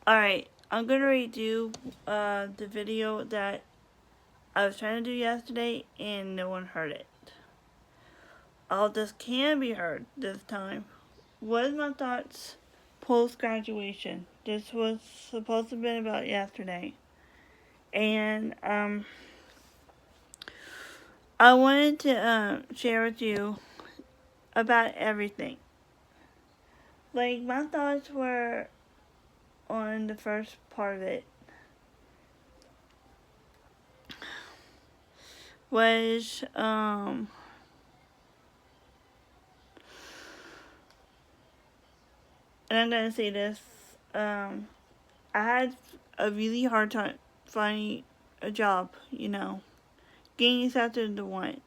Alright, I'm gonna redo the video that I was trying to do yesterday and no one heard it. All this can be heard this time. What is my thoughts post-graduation? This was supposed to have been about yesterday. And I wanted to share with you about everything. Like, my thoughts were on the first part of it. Was, and I'm gonna say this, I had a really hard time finding a job, getting accepted into one.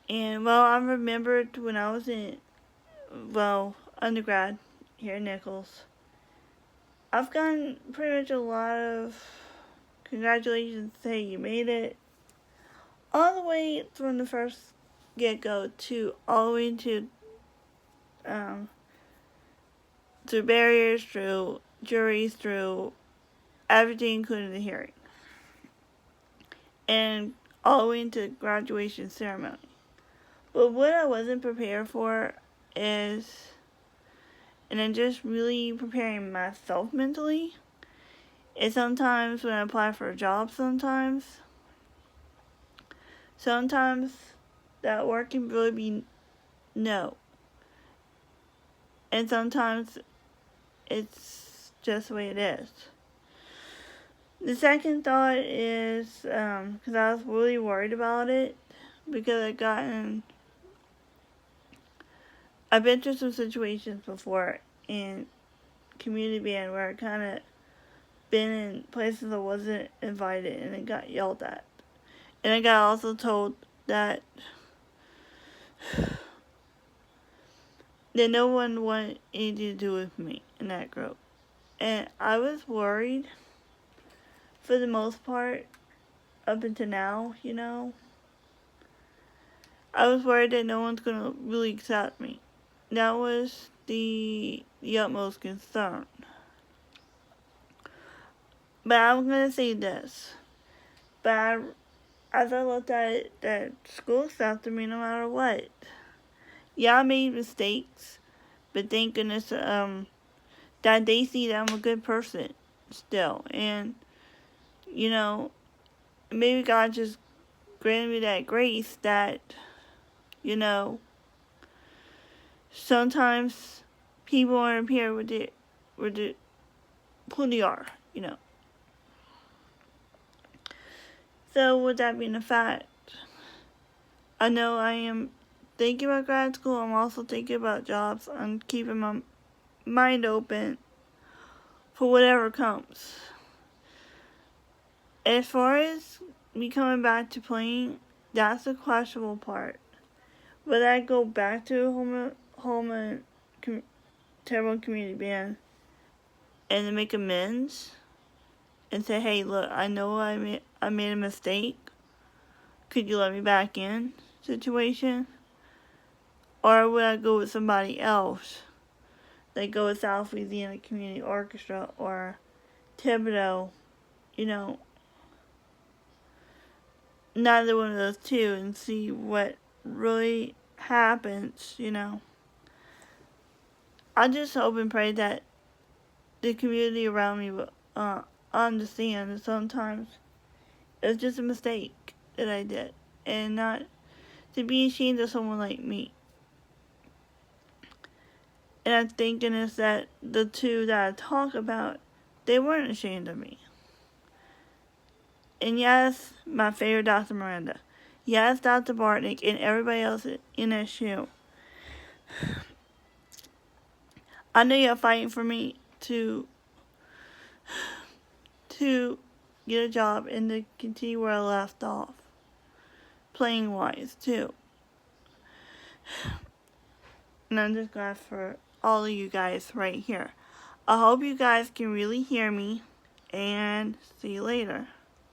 And, I remembered when I was in, undergrad here at Nichols, I've gotten pretty much a lot of congratulations, hey, you made it, all the way from the first get-go to all the way to, through barriers, through juries, through everything, including the hearing. And all the way into graduation ceremony. But what I wasn't prepared for is, and I'm just really preparing myself mentally, is sometimes when I apply for a job sometimes that work can really be no. And sometimes it's just the way it is. The second thought is, because I was really worried about it, because I've been through some situations before in community band where I kind of been in places I wasn't invited and it got yelled at. And I got also told that no one wanted anything to do with me in that group. And I was worried for the most part up until now, I was worried that no one's going to really accept me. That was the utmost concern. But I'm going to say this. But as I looked at it, that school accepted me no matter what. Yeah, I made mistakes. But thank goodness that they see that I'm a good person still. And, maybe God just granted me that grace that, sometimes people aren't appear with who they are, So with that being a fact, I know I am thinking about grad school. I'm also thinking about jobs. I'm keeping my mind open for whatever comes. As far as me coming back to playing, that's the questionable part. Would I go back to Holman Terrible Community Band and to make amends and say, hey, look, I know I made a mistake. Could you let me back in situation? Or would I go with somebody else? Like go with South Louisiana Community Orchestra or Thibodeau, neither one of those two, and see what really happens, I just hope and pray that the community around me will understand that sometimes it's just a mistake that I did, and not to be ashamed of someone like me. And I'm thinking is that the two that I talk about, they weren't ashamed of me. And yes, my favorite Dr. Miranda. Yes, Dr. Bartnick and everybody else in that shoe. I know you're fighting for me to get a job and to continue where I left off. Playing wise, too. And I'm just glad for all of you guys right here. I hope you guys can really hear me. And see you later.